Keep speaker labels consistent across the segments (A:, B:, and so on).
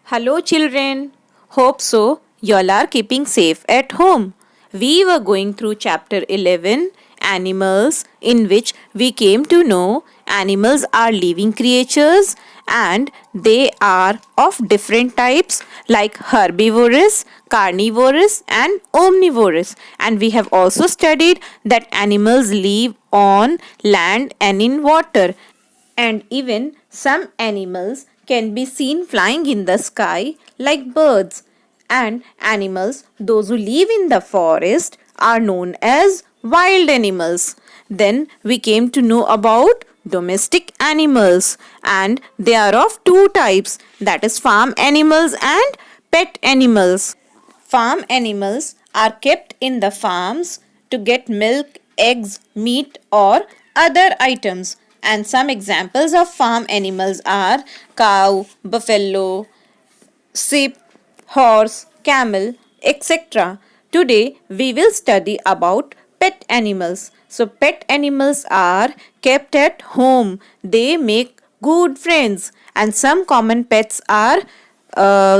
A: Hello, children. Hope so. Y'all are keeping safe at home. We were going through chapter 11, Animals, in which we came to know animals are living creatures and they are of different types like herbivorous, carnivorous, and omnivorous. And we have also studied that animals live on land and in water, and even some animals can be seen flying in the sky like birds. And animals, those who live in the forest, are known as wild animals. Then we came to know about domestic animals, and they are of two types, that is farm animals and pet animals. Farm animals are kept in the farms to get milk, eggs, meat, or other items. And some examples of farm animals are cow, buffalo, sheep, horse, camel, etc. Today we will study about pet animals. So pet animals are kept at home. They make good friends, and some common pets are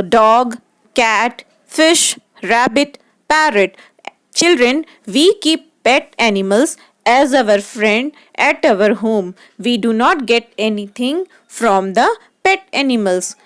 A: dog, cat, fish, rabbit, parrot. Children, we keep pet animals as our friend at our home. We do not get anything from the pet animals.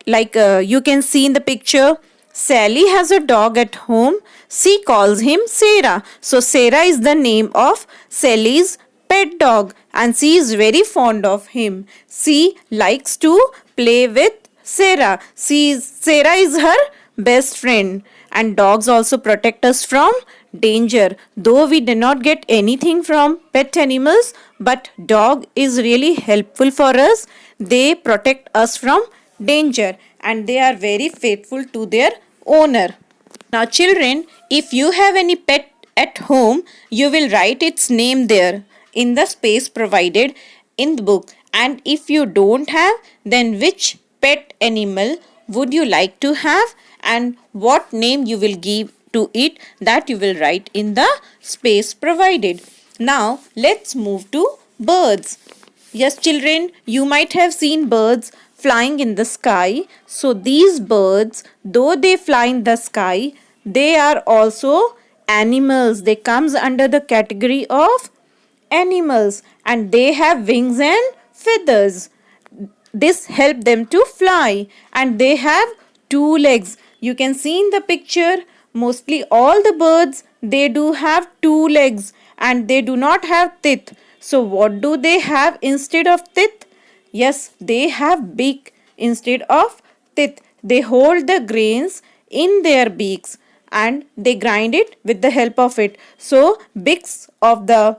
A: Like you can see in the picture, Sally has a dog at home. She calls him Sarah. So Sarah is the name of Sally's pet dog, and she is very fond of him. She likes to play with Sarah. Sarah is her best friend. And dogs also protect us from danger. Though we do not get anything from pet animals, but dog is really helpful for us. They protect us from danger, and they are very faithful to their owner. Now children, if you have any pet at home, you will write its name there in the space provided in the book. And if you don't have, then which pet animal would you like to have and what name you will give to it, that you will write in the space provided. Now let's move to birds. Yes, children, you might have seen birds flying in the sky. So these birds, though they fly in the sky, they are also animals. They comes under the category of animals, and they have wings and feathers. This help them to fly, and they have two legs. You can see in the picture, mostly all the birds, they do have two legs and they do not have teeth. So what do they have instead of teeth? Yes, they have beak instead of teeth. They hold the grains in their beaks and they grind it with the help of it. So beaks of the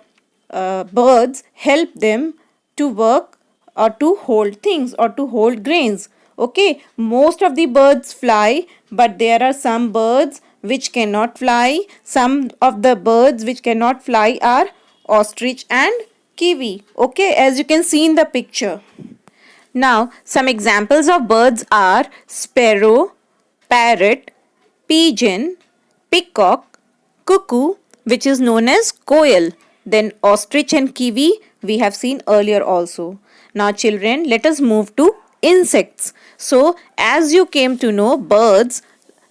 A: birds help them to work or to hold things or to hold grains. Okay, most of the birds fly, but there are some birds which cannot fly. Some of the birds which cannot fly are ostrich and kiwi. Okay, as you can see in the picture. Now, some examples of birds are sparrow, parrot, pigeon, peacock, cuckoo, which is known as koel. Then ostrich and kiwi we have seen earlier also. Now children, let us move to insects. So as you came to know, birds,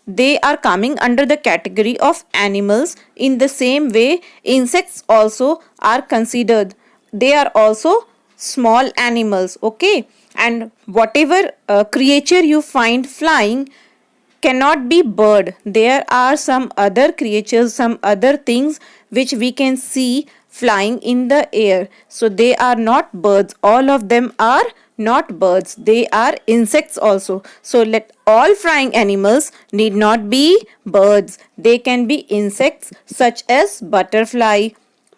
A: they are coming under the category of animals. In the same way, insects also are considered. They are also small animals. Okay, and whatever creature you find flying cannot be bird. There are some other creatures, some other things which we can see flying in the air. So they are not birds. All of them are not birds. They are insects also. So let all flying animals need not be birds. They can be insects such as butterfly,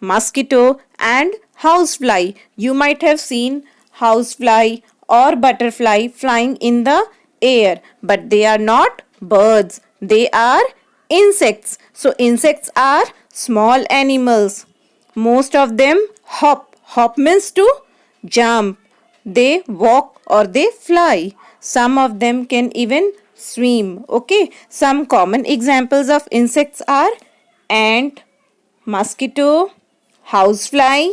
A: mosquito and housefly. You might have seen housefly or butterfly flying in the air, but they are not birds. They are insects. So insects are small animals. Most of them hop. Hop means to jump. They walk or they fly. Some of them can even swim. Okay, some common examples of insects are ant, mosquito, housefly,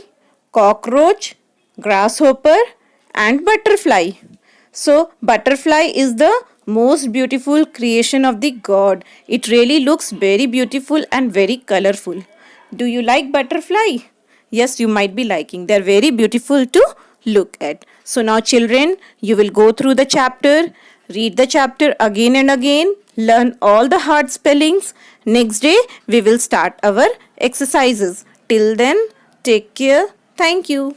A: cockroach, grasshopper and butterfly. So butterfly is the Most beautiful creation of the God. It really looks very beautiful and very colorful. Do you like butterfly? Yes, you might be liking. They're very beautiful to look at. So now children, you will go through the chapter, read the chapter again and again, learn all the hard spellings. Next day, we will start our exercises. Till then, take care. Thank you.